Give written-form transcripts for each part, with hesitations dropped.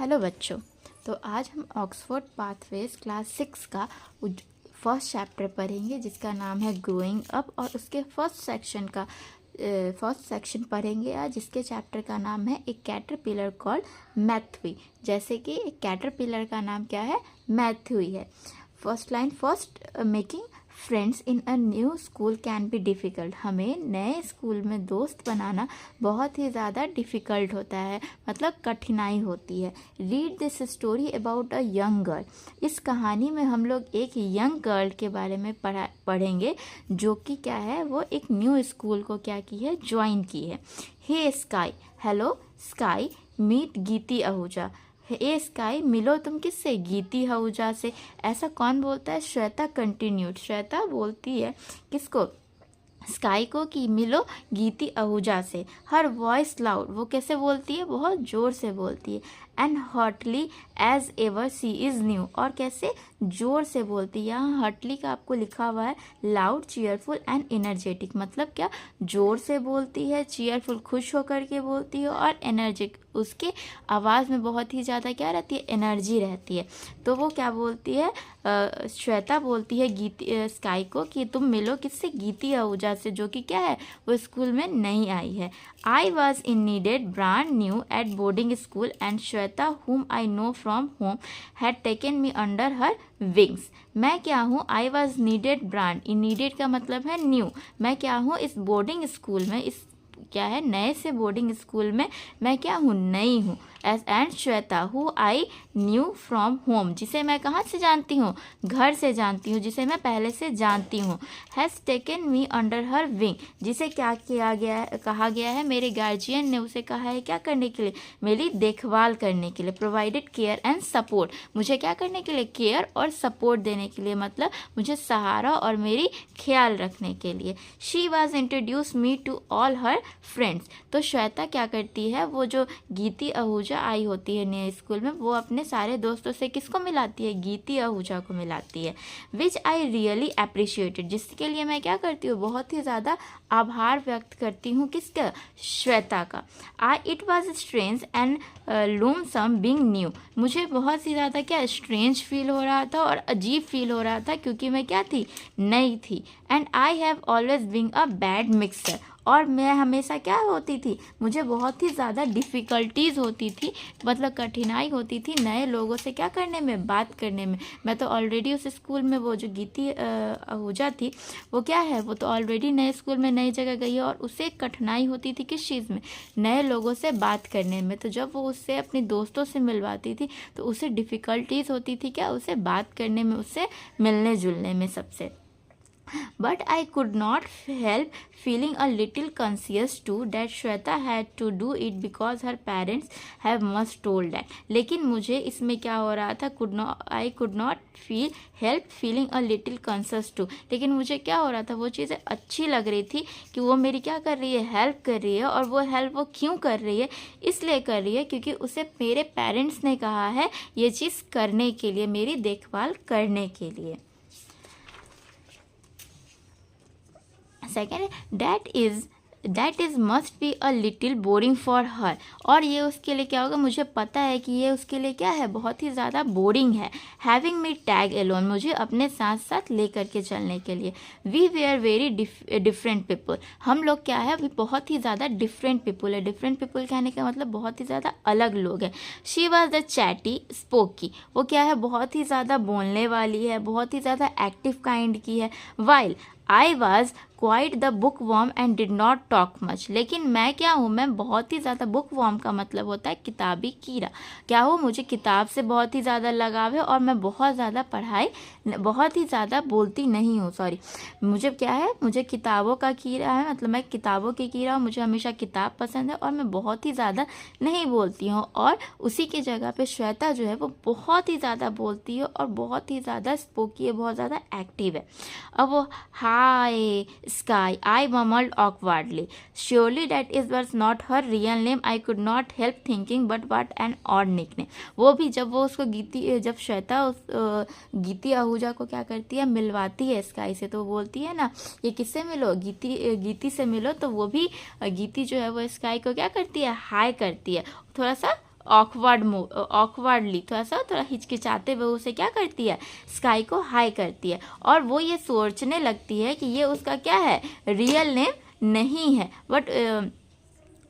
Hello बच्चों। तो आज हम ऑक्सफोर्ड पाथवेज क्लास 6 का फर्स्ट चैप्टर पढ़ेंगे जिसका नाम है ग्रोइंग अप, और उसके फर्स्ट सेक्शन पढ़ेंगे आज, जिसके चैप्टर का नाम है ए कैटरपिलर कॉल्ड मैथ्वी। जैसे कि एक कैटरपिलर का नाम क्या है, मैथ्वी है। First line, first making friends in a new school can be difficult. हमें नए स्कूल में दोस्त बनाना बहुत ही ज़्यादा डिफ़िकल्ट होता है, मतलब कठिनाई होती है। Read this story about a young girl. इस कहानी में हम लोग एक यंग गर्ल के बारे में पढ़ेंगे जो कि क्या है, वो एक न्यू स्कूल को क्या की है, ज्वाइन की है। Hey Sky, hello Sky, meet Geeti Ahuja. ए स्काई, मिलो तुम किससे, गीती आहूजा से। ऐसा कौन बोलता है, श्वेता कंटिन्यूड। श्वेता बोलती है किसको, स्काई को, कि मिलो गीती आहूजा से। हर वॉइस लाउड, वो कैसे बोलती है, बहुत जोर से बोलती है। And hotly as ever she is new, और कैसे, जोर से बोलती है। यहाँ हॉटली का आपको लिखा हुआ है लाउड, चीयरफुल एंड एनर्जेटिक। मतलब क्या, जोर से बोलती है, चीयरफुल खुश होकर के बोलती है, और एनर्जिक, उसके आवाज़ में बहुत ही ज़्यादा क्या रहती है, एनर्जी रहती है। तो वो क्या बोलती है, श्वेता बोलती है गीती स्काई को कि तुम मिलो किससे, गीती आहूजा से, जो कि क्या है, वो स्कूल में नहीं आई है। I was in needed brand new at boarding school and Shweta whom I know from home had taken me under her wings। मैं क्या हूँ, I was needed brand, in needed का मतलब है न्यू। मैं क्या हूँ, इस बोर्डिंग स्कूल में, इस क्या है, नए से बोर्डिंग स्कूल में मैं क्या हूँ, नई हूँ। And Shweta who I knew from home, जिसे मैं कहाँ से जानती हूँ, घर से जानती हूँ, जिसे मैं पहले से जानती हूँ। Has taken me under her wing, जिसे क्या किया गया है, कहा गया है, मेरे गार्जियन ने उसे कहा है क्या करने के लिए, मेरी देखभाल करने के लिए। प्रोवाइडेड केयर एंड सपोर्ट, मुझे क्या करने के लिए, केयर और सपोर्ट देने के लिए, मतलब मुझे सहारा और मेरी ख्याल रखने के लिए। She was introduce me to all her friends. तो श्वेता क्या करती है, वो जो गीती आहूजा आई होती है नए स्कूल में, वो अपने सारे दोस्तों से किसको मिलाती है, गीती आहूजा को मिलाती है। विच आई रियली अप्रिशिएटेड, जिसके लिए मैं क्या करती हूँ, बहुत ही ज़्यादा आभार व्यक्त करती हूँ, किसका, श्वेता का। It was strange and lonesome being new, मुझे बहुत ही ज़्यादा क्या, स्ट्रेंज फील हो रहा था और अजीब फील हो रहा था, क्योंकि मैं क्या थी, नई थी। And I have always being a bad mixer, और मैं हमेशा क्या होती थी, मुझे बहुत ही ज़्यादा डिफ़िकल्टीज़ होती थी, मतलब कठिनाई होती थी नए लोगों से क्या करने में, बात करने में। मैं तो ऑलरेडी उस स्कूल में, वो जो गीती आहूजा थी, वो क्या है, वो तो ऑलरेडी नए स्कूल में नई जगह गई है, और उसे कठिनाई होती थी किस चीज़ में, नए लोगों से बात करने में। तो जब वो उससे अपने दोस्तों से मिलवाती थी तो उसे डिफ़िकल्टीज़ होती थी क्या, उसे बात करने में, उससे मिलने जुलने में सबसे। But I could not help feeling a little conscious too that Shweta had to do it because her parents have must told that। लेकिन मुझे इसमें क्या हो रहा था, I could not help feeling a little conscious too। लेकिन मुझे क्या हो रहा था, वो चीज़ें अच्छी लग रही थी कि वो मेरी क्या कर रही है, हेल्प कर रही है। और वो हेल्प वो क्यों कर रही है, इसलिए कर रही है क्योंकि उसे मेरे पेरेंट्स ने कहा है ये चीज़ करने के लिए, मेरी देखभाल करने के लिए। Second, that is must be a little boring for her, और ये उसके लिए क्या होगा, मुझे पता है कि ये उसके लिए क्या है, बहुत ही ज़्यादा बोरिंग है। हैविंग मी टैग एलोन, मुझे अपने साथ साथ लेकर के चलने के लिए। We were very different people, हम लोग क्या है, अभी बहुत ही ज़्यादा डिफरेंट पीपल है। डिफरेंट पीपल कहने का मतलब बहुत ही ज़्यादा अलग लोग हैं। She was the chatty spooky, वो क्या है, बहुत ही ज़्यादा बोलने वाली है, बहुत ही ज़्यादा एक्टिव काइंड की है। While I was quite the bookworm and did not talk much, लेकिन मैं क्या हूँ, मैं बहुत ही ज़्यादा, बुक वॉर्म का मतलब होता है किताबी कीड़ा, क्या हो, मुझे किताब से बहुत ही ज़्यादा लगाव है, और मैं बहुत ज़्यादा बहुत ही ज़्यादा बोलती नहीं हूँ। सॉरी, मुझे क्या है, मुझे किताबों का कीड़ा है, मतलब मैं किताबों की कीड़ा हूँ, मुझे हमेशा किताब पसंद है, और मैं बहुत ही ज़्यादा नहीं बोलती हूँ। और उसी की जगह पे श्वेता जो है वो बहुत ही ज़्यादा बोलती है, और बहुत ही ज़्यादा स्पोकी है, बहुत ज़्यादा एक्टिव है। अब वो हाय Sky, I mumbled awkwardly. Surely that was not her real name. I could not help thinking, but what an odd nickname। वो भी जब वो उसको जब श्वेता उस गीती आहूजा को क्या करती है, मिलवाती है स्काई से, तो बोलती है ना, ये किससे मिलो, गीती से मिलो। तो वो भी गीती जो है वो स्काई को क्या करती है, हाय करती है, थोड़ा सा ऑकवर्डली, तो ऐसा थोड़ा हिचकिचाते हुए उसे क्या करती है, स्काई को हाई करती है। और वो ये सोचने लगती है कि ये उसका क्या है, रियल नेम नहीं है, but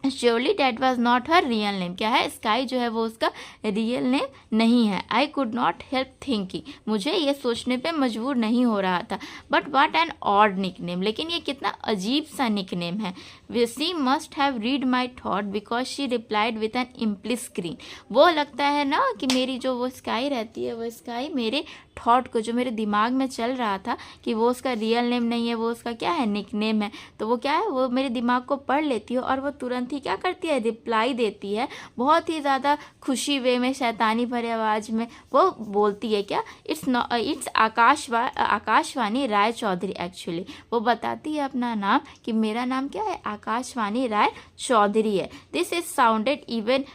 surely that was not her real name. क्या है, स्काई जो है वो उसका रियल नेम नहीं है। I could not help thinking, मुझे ये सोचने पे मजबूर नहीं हो रहा था। But what an odd nickname, लेकिन ये कितना अजीब सा निक नेम है। She must have read my thought because she replied with an impish grin. वो लगता है ना कि मेरी जो वो स्काई रहती है, वो स्काई मेरे थॉट को, जो मेरे दिमाग में चल रहा था कि वो उसका रियल नेम नहीं है, वो उसका क्या है, निक नेम है, तो वो क्या है, वो मेरे दिमाग को पढ़ लेती है और वो तुरंत ही क्या करती है, रिप्लाई देती है। बहुत ही ज़्यादा खुशी वे में, शैतानी भरे आवाज़ में वो बोलती है क्या, इट्स आकाशवाणी राय चौधरी। एक्चुअली वो बताती है अपना नाम कि मेरा नाम क्या है, आकाशवाणी राय चौधरी है। This is sounded even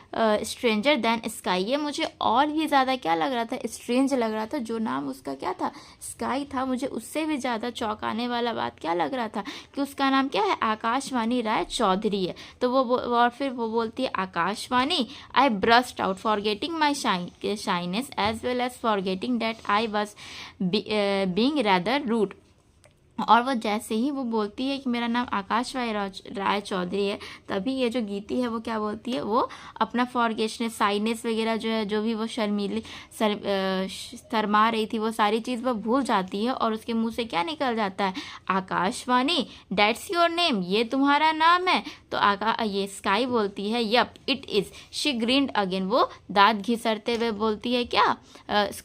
stranger then sky, ये मुझे और भी ज़्यादा क्या लग रहा था, स्ट्रेंज लग रहा था। जो नाम उसका क्या था, स्काई था, मुझे उससे भी ज़्यादा चौंकाने वाला बात क्या लग रहा था कि उसका नाम क्या है, आकाशवाणी राय चौधरी है। तो वो और फिर वो बोलती है, Akashvani, I burst out forgetting my shyness as well as forgetting that I was being rather rude. और वो जैसे ही वो बोलती है कि मेरा नाम आकाशवाणी राय चौधरी है, तभी ये जो गीती है वो क्या बोलती है, वो अपना फॉरगेशन, साइनेस वगैरह जो है, जो भी वो शर्मीली शर्मा रही थी, वो सारी चीज़ वो भूल जाती है और उसके मुंह से क्या निकल जाता है, आकाशवाणी, डेट्स योर नेम, ये तुम्हारा नाम है। तो ये स्काई बोलती है, yup it is. She grinned again, वो दांत घिसरते हुए बोलती है क्या,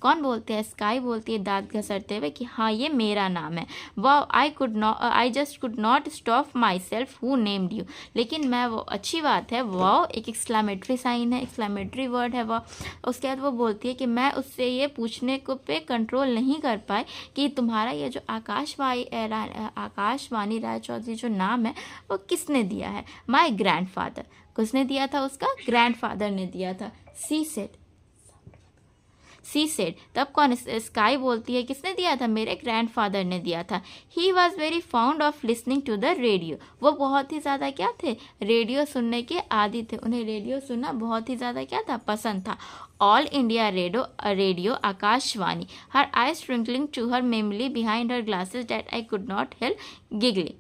कौन बोलते हैं, स्काई बोलती है दांत घिसरते हुए कि हाँ ये मेरा नाम है। वाह, I just could not stop my self who named you. लेकिन मैं, वो अच्छी बात है, वाह एक एक्सक्लेमेटरी साइन है, एक्सक्लेमेटरी वर्ड है वाह। उसके बाद वो बोलती है कि मैं उससे ये पूछने को पे कंट्रोल नहीं कर पाई कि तुम्हारा ये जो आकाशवाणी राय चौधरी जो नाम है वो किसने दिया है। माई ग्रैंडफादर, किसने दिया था, उसका ग्रैंडफादर ने दिया था। सी सेड, तब कौन, स्काई बोलती है किसने दिया था, मेरे ग्रैंडफादर ने दिया था। He was very found of listening to the radio, वो बहुत ही ज़्यादा क्या थे, रेडियो सुनने के आदी थे, उन्हें रेडियो सुनना बहुत ही ज़्यादा क्या था, पसंद था। All India Radio Akashvani, her eyes twinkling too her merrily behind her glasses that I could not help giggling.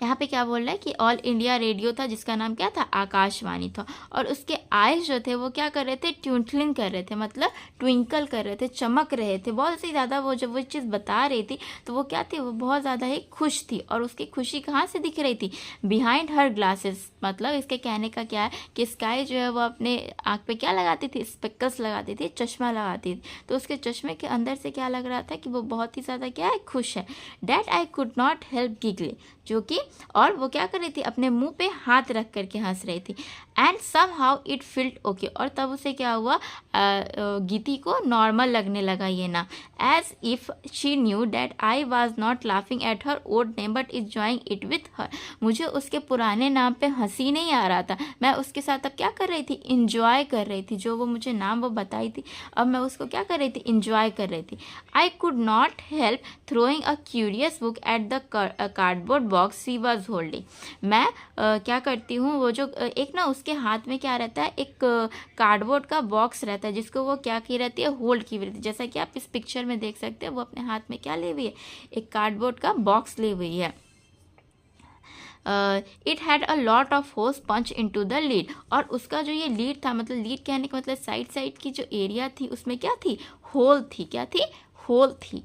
यहाँ पे क्या बोल रहा है कि ऑल इंडिया रेडियो था जिसका नाम क्या था, आकाशवाणी था, और उसके आइज जो थे वो क्या कर रहे थे, ट्विंकलिंग कर रहे थे, मतलब ट्विंकल कर रहे थे, चमक रहे थे बहुत ही ज़्यादा। वो जब वो चीज़ बता रही थी तो वो क्या थी, वो बहुत ज़्यादा ही खुश थी, और उसकी खुशी कहाँ से दिख रही थी, बिहाइंड हर ग्लासेस। मतलब इसके कहने का क्या है कि स्काई जो है वो अपने आँख पे क्या लगाती थी, स्पेक्कल्स लगाती थी, चश्मा लगाती थी, तो उसके चश्मे के अंदर से क्या लग रहा था कि वो बहुत ही ज़्यादा क्या है, खुश है। That I could not help giggling, जो कि, और वो क्या कर रही थी, अपने मुंह पे हाथ रख करके हंस रही थी। And somehow it felt okay, और तब उसे क्या हुआ, गीती को नॉर्मल लगने लगा ये ना, as if she knew that I was not laughing at her old name but enjoying it with her. मुझे उसके पुराने नाम पे हंसी नहीं आ रहा था, मैं उसके साथ अब क्या कर रही थी, इंजॉय कर रही थी। जो वो मुझे नाम वो बताई थी, अब मैं उसको क्या कर रही थी, इंजॉय कर रही थी। आई could not help throwing a curious book at the cardboard box she was holding. मैं क्या करती हूँ, वो जो एक ना उसके हाथ में क्या रहता है, एक कार्डबोर्ड का बॉक्स रहता है जिसको वो क्या की रहती है, होल्ड की रहती है। जैसा कि आप इस पिक्चर में देख सकते हैं, वो अपने हाथ में क्या ले हुई है, एक कार्डबोर्ड का बॉक्स ले हुई है। It had a lot of holes punch into the lid, और उसका जो ये लीड था, मतलब लीड कहने का मतलब साइड की जो एरिया थी उसमें क्या थी, होल थी, क्या थी, होल थी।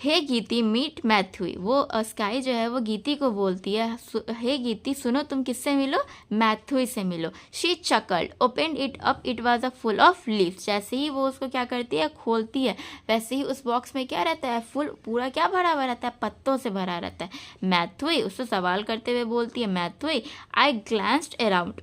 हे गीती मीट मैथ्यू, वो स्काई जो है वो गीती को बोलती है, हे गीती सुनो तुम किससे मिलो, मैथ्यू से मिलो। She चकल्ड, opened it up, it was a full of leaves. जैसे ही वो उसको क्या करती है, खोलती है, वैसे ही उस बॉक्स में क्या रहता है, फुल, पूरा क्या भरा हुआ रहता है, पत्तों से भरा रहता है। मैथ्यू उससे सवाल करते हुए बोलती है, मैथ्यू आई ग्लैंस्ड अराउंड,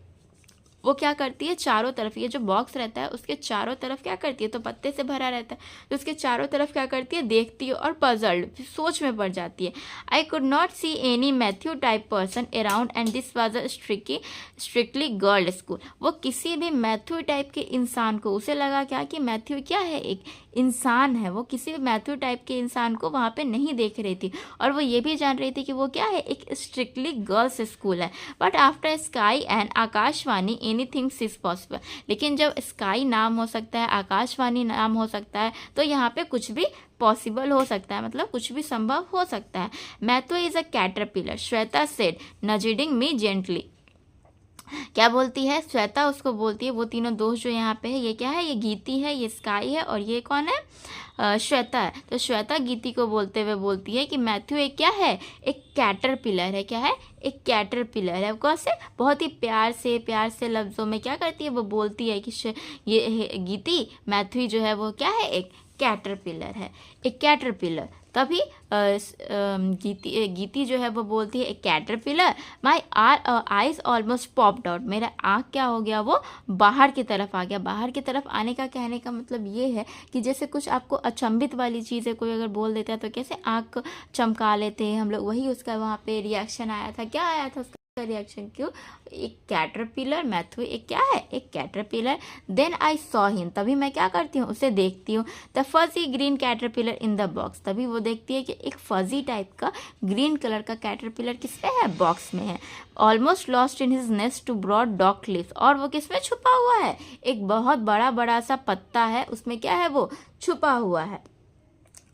वो क्या करती है, चारों तरफ, ये जो बॉक्स रहता है उसके चारों तरफ क्या करती है, तो पत्ते से भरा रहता है, तो उसके चारों तरफ क्या करती है, देखती है और पजल्ड, सोच में पड़ जाती है। I could not see any Matthew type person around and this was a strictly girl school. वो किसी भी मैथ्यू टाइप के इंसान को, उसे लगा क्या कि मैथ्यू क्या है, एक इंसान है, वो किसी भी मैथ्यू टाइप के इंसान को वहाँ पे नहीं देख रही थी, और वो ये भी जान रही थी कि वो क्या है, एक स्ट्रिक्टली गर्ल्स स्कूल है। But after sky and Akashvani in many things is possible. लेकिन जब स्काई नाम हो सकता है, आकाशवाणी नाम हो सकता है, तो यहाँ पे कुछ भी पॉसिबल हो सकता है, मतलब कुछ भी संभव हो सकता है। Matthew is a caterpillar, Shweta said, nudging me gently. क्या बोलती है श्वेता? उसको बोलती है, वो तीनों दोस्त जो यहाँ पे है, ये क्या है? ये गीती है, ये स्काई है, और ये कौन है? श्वेता है। तो श्वेता गीती को बोलते हुए बोलती है कि मैथ्यू एक क्या है? एक कैटरपिलर है। क्या है? एक कैटरपिलर है। कैसे? बहुत ही प्यार से लफ्ज़ों में क्या करती है? वो बोलती है कि ये गीती, मैथ्यू जो है वो क्या है? एक कैटरपिलर है, एक कैटरपिलर। तभी गीती जो है वो बोलती है, एक caterpillar, my eyes almost popped out, मेरा आँख क्या हो गया? वो बाहर की तरफ आ गया। बाहर की तरफ आने का कहने का मतलब ये है कि जैसे कुछ आपको अचंभित वाली चीज़ है, कोई अगर बोल देता है तो कैसे आँख चमका लेते हैं हम लोग, वही उसका वहाँ पे रिएक्शन आया था। क्या आया था उसका रिएक्शन? क्यों? एक कैटरपिलर, मैथ्यू एक क्या है? एक caterpillar. Then I saw him, तभी मैं क्या करती हूँ? उसे देखती हूँ। The fuzzy green caterpillar in the box, तभी वो देखती है कि एक फजी टाइप का ग्रीन कलर का कैटरपिलर किसमें है? बॉक्स में है। Almost lost in his nest to broad dog cliff, और वो किसमें छुपा हुआ है? एक बहुत बड़ा बड़ा सा पत्ता है, उसमें क्या है? वो छुपा हुआ है।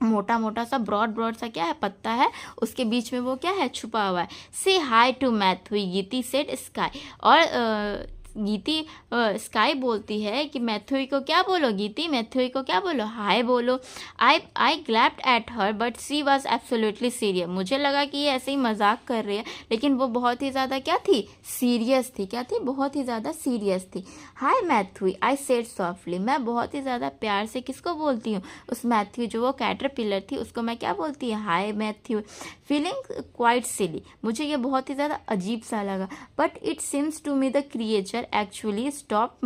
मोटा मोटा सा ब्रॉड सा क्या है? पत्ता है, उसके बीच में वो क्या है? छुपा हुआ है। Say hi to Matthew, Geeti said Sky, और गीती स्काई बोलती है कि मैथ्यू को क्या बोलो? गीती, मैथ्यू को क्या बोलो? हाय बोलो। I gaped at her but she was absolutely serious, मुझे लगा कि ये ऐसे ही मजाक कर रही है, लेकिन वो बहुत ही ज़्यादा क्या थी? सीरियस थी। क्या थी? बहुत ही ज़्यादा सीरियस थी। हाय मैथ्यू, आई सेड सॉफ्टली, मैं बहुत ही ज़्यादा प्यार से किसको बोलती हूँ? उस मैथ्यू जो वो कैटरपिलर थी उसको मैं क्या बोलती है? Hi Matthew. Feeling quite silly, मुझे ये बहुत ही ज़्यादा अजीब सा लगा। But it seems to me the creature actually stop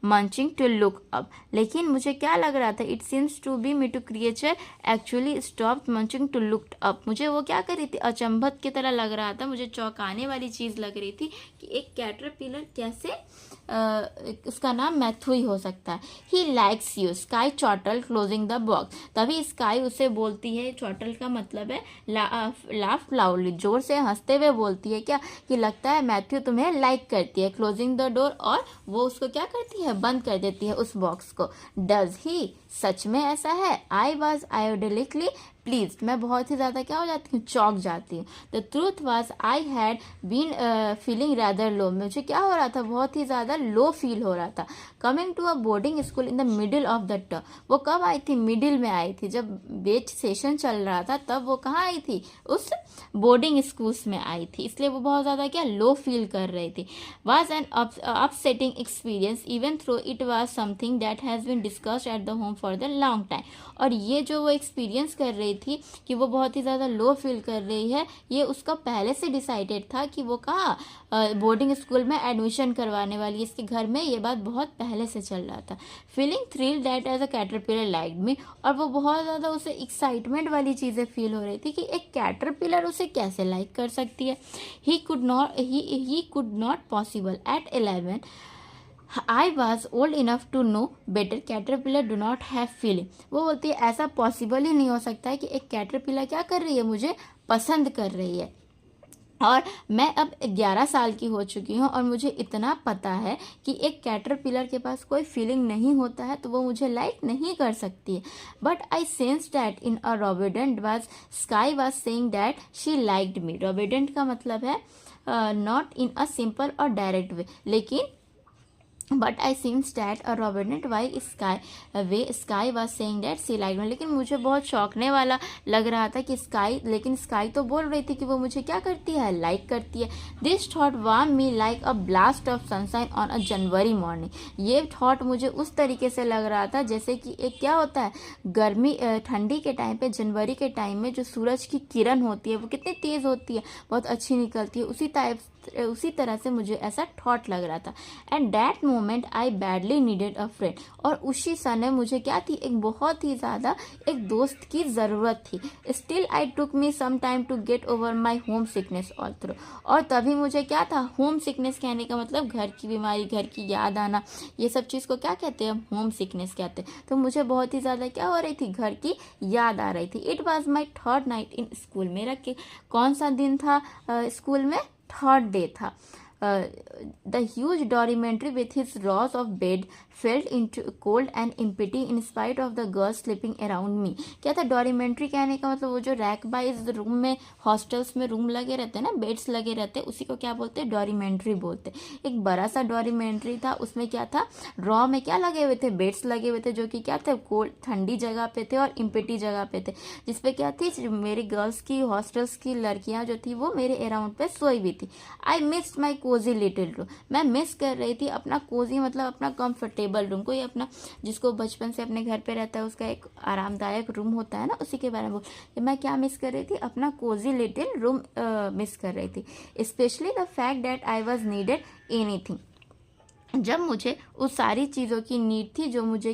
munching to look up, लेकिन मुझे क्या लग रहा था? It seems to be me to creature actually stop munching to look up, मुझे वो क्या कर रही थी? अचंभत की तरह लग रहा था, मुझे चौंकाने वाली चीज़ लग रही थी कि एक कैटरपिलर कैसे उसका नाम मैथ्यू ही हो सकता है। He likes you, Sky chortled closing the box, तभी स्काई उसे बोलती है, चॉटल का मतलब है लाफ लाउडली, जोर से हंसते हुए बोलती है क्या? कि लगता है मैथ्यू तुम्हें लाइक करती है। क्लोजिंग द डोर, और वो उसको क्या करती है? बंद कर देती है उस बॉक्स को। डज ही, सच में ऐसा है? आई वॉज आयोडेलिकली प्लीज, मैं बहुत ही ज़्यादा क्या हो जाती हूँ? चौंक जाती हूँ। The truth was I had been feeling rather low, मुझे क्या हो रहा था? बहुत ही ज़्यादा लो फील हो रहा था। Coming to a boarding school in the middle of the term, वो कब आई थी? मिडिल में आई थी, जब बेच सेशन चल रहा था तब वो कहाँ आई थी? उस बोर्डिंग स्कूल्स में आई थी, इसलिए वो बहुत ज़्यादा क्या लो फील कर रही थी। Was an upsetting experience even through it was something that has been discussed at the home for the long time, और ये जो वो एक्सपीरियंस कर रही थी कि वो बहुत ही ज़्यादा लो फील कर रही है, ये उसका पहले से डिसाइडेड था कि वो कहाँ बोर्डिंग स्कूल में एडमिशन करवाने वाली है, इसके घर में, ये बात बहुत पहले से चल रहा था। Feeling thrill that as a caterpillar like me, और वो बहुत ज़्यादा उसे एक्साइटमेंट वाली चीज़ें फील हो रही थी कि एक कैटरपिलर उसे कैसे लाइक कर सकती है। He could not possible at 11 I was old enough to know better, caterpillar do not have feeling, वो बोलती है ऐसा पॉसिबल ही नहीं हो सकता है कि एक कैटरपिलर क्या कर रही है? मुझे पसंद कर रही है, और मैं अब 11 साल की हो चुकी हूँ और मुझे इतना पता है कि एक कैटरपिलर के पास कोई फीलिंग नहीं होता है तो वो मुझे लाइक नहीं कर सकती है। But I sense that in a roundabout way Sky was saying that she liked me, roundabout का मतलब है नॉट इन अ सिंपल और डायरेक्ट वे, लेकिन but I sense that a roundabout way Sky was saying that she like me, लेकिन मुझे बहुत चौंकने वाला लग रहा था कि स्काई तो बोल रही थी कि वो मुझे क्या करती है? लाइक करती है। This thought warm me like a blast of sunshine on a January morning, ये थॉट मुझे उस तरीके से लग रहा था जैसे कि एक क्या होता है? गर्मी ठंडी के टाइम पे, जनवरी के टाइम में जो सूरज की किरण होती है वो कितनी तेज़ होती है, बहुत अच्छी निकलती है, उसी तरह से मुझे ऐसा थॉट लग रहा था। And that moment I badly needed a friend, और उसी समय मुझे क्या थी? एक बहुत ही ज़्यादा एक दोस्त की ज़रूरत थी। Still I took me some time to get over my homesickness all through, और तभी मुझे क्या था? होम सिकनेस कहने का मतलब घर की बीमारी, घर की याद आना, ये सब चीज़ को क्या कहते हैं? होम सिकनेस कहते हैं। तो मुझे बहुत ही ज़्यादा क्या हो रही थी? घर की याद आ रही थी। It was my third night in school, मेरा कौन सा दिन था स्कूल में? थर्ड डे था। The huge dormitory with his Ross of bed felt into cold and empty in spite of the girls sleeping around me. क्या था dormitory कहने का मतलब वो जो रैक वाइज रूम में हॉस्टल्स में रूम लगे रहते हैं ना, बेड्स लगे रहते हैं, उसी को क्या बोलते हैं, डॉर्मेट्री बोलते हैं। एक बड़ा सा डॉर्मेट्री था, उसमें क्या था, रॉ में क्या लगे हुए थे, बेड्स लगे हुए थे जो कि क्या थे, कोल्ड ठंडी जगह पे थे और इम्पिटी जगह पे थे, जिसपे क्या थी, मेरी गर्ल्स की हॉस्टल्स की लड़कियां जो थी वो मेरे अराउंड पे सोई हुई थी। I missed my cosy little room, मैं मिस कर रही थी अपना कोजी मतलब अपना कंफर्टेबल रूम, कोई अपना जिसको बचपन से अपने घर पे रहता है उसका एक आरामदायक रूम होता है ना, उसी के बारे में बोल, मैं क्या मिस कर रही थी, अपना कोजी लिटिल रूम मिस कर रही थी। Specially the fact that I was needed anything, जब मुझे उस सारी चीज़ों की नीड थी जो मुझे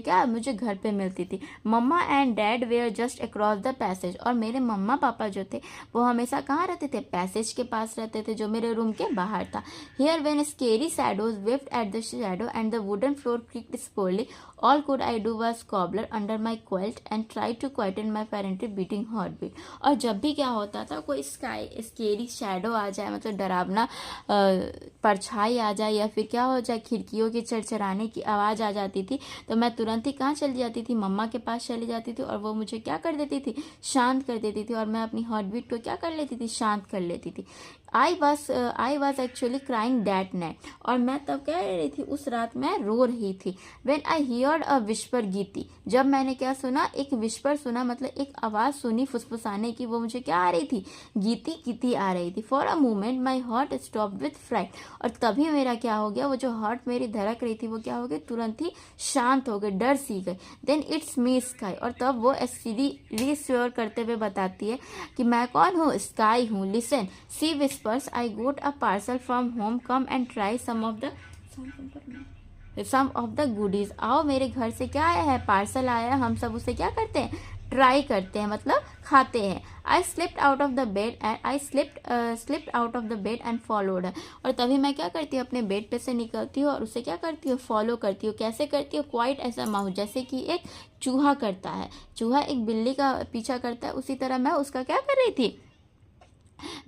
घर पे मिलती थी। Mamma and dad were just across the passage, और मेरे मम्मा पापा जो थे वो हमेशा कहाँ रहते थे, पैसेज के पास रहते थे जो मेरे रूम के बाहर था। Here when scary shadows waved at the shadow and the wooden floor creaked spookily, all could I do was cower under my quilt and try to quieten my apparently beating heart beat. और जब भी क्या होता था, कोई scary shadow आ जाए, मतलब डरावना परछाई आ जाए, या फिर क्या हो जाए, खिड़कियों के चरचराने की आवाज़ आ जाती थी, तो मैं तुरंत ही कहाँ चली जाती थी, मम्मा के पास चली जाती थी, और वो मुझे क्या कर देती थी, शांत कर देती थी, और मैं अपनी हार्ट बीट को क्या कर लेती थी, शांत कर लेती थी। I was actually crying that night, और मैं तब कह रही थी, उस रात मैं रो रही थी। When I heard a whisper Geeti, जब मैंने क्या सुना, एक विस्पर सुना, मतलब एक आवाज़ सुनी फुसफुसाने की, वो मुझे क्या आ रही थी, गीती आ रही थी। For a moment my heart stop with fright, और तभी मेरा क्या हो गया, वो जो हार्ट मेरी धड़क रही थी वो क्या हो गई, तुरंत ही शांत हो गई, डर सी गई। देन इट्स मी स्काई, और तब वो रीश्योर करते हुए बताती है कि मैं कौन हूँ, स्काई हूँ। Listen she whispers, I got a parcel from home, come and try some of the goodies. आओ मेरे घर से क्या आया है, पार्सल आया है, हम सब उसे क्या करते हैं, ट्राई करते हैं, मतलब खाते हैं। I slipped out of the bed and followed her, और तभी मैं क्या करती हूँ, अपने बेड पे से निकलती हूँ और उसे क्या करती हूँ, फॉलो करती हूँ। कैसे करती हूँ, क्वाइट ऐसा माउस, जैसे कि एक चूहा करता है, चूहा एक बिल्ली का पीछा करता है, उसी तरह मैं उसका क्या कर रही थी,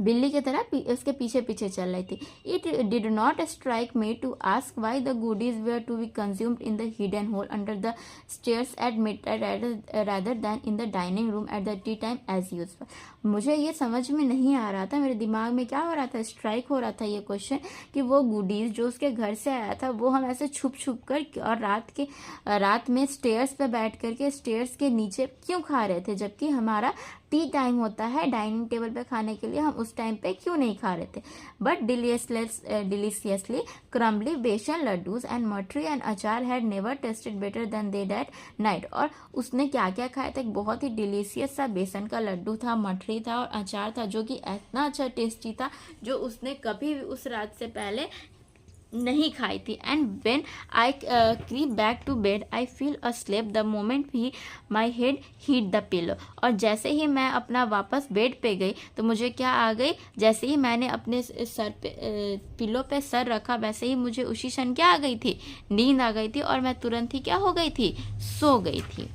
बिल्ली की तरह उसके पीछे पीछे चल रही थी। It did not strike me to ask why the goodies were to be consumed in the hidden hole under the stairs at midnight rather than in the dining room at the tea time as usual। मुझे ये समझ में नहीं आ रहा था, मेरे दिमाग में क्या हो रहा था, स्ट्राइक हो रहा था ये क्वेश्चन, कि वो गुडीज जो उसके घर से आया था वो हम ऐसे छुप कर और रात में स्टेयर्स पे बैठ करके स्टेयर्स के नीचे क्यों खा रहे थे, जबकि हमारा टी टाइम होता है डाइनिंग टेबल पे खाने के लिए, हम उस टाइम पे क्यों नहीं खा रहे थे। But deliciously crumbly besan laddoos and mathri and achar had never tasted better than they that night. और उसने क्या क्या खाया था, एक बहुत ही डिलीशियस सा बेसन का लड्डू था, मटरी था और अचार था, जो कि इतना अच्छा टेस्टी था जो उसने कभी भी उस रात से पहले नहीं खाई थी। And when I creep back to bed I feel a slap the moment he my head hit the pillow. और जैसे ही मैं अपना वापस बेड पे गई तो मुझे क्या आ गई, जैसे ही मैंने अपने सर पे पिलो पे सर रखा, वैसे ही मुझे उसी क्षण क्या आ गई थी, नींद आ गई थी, और मैं तुरंत ही क्या हो गई थी, सो गई थी।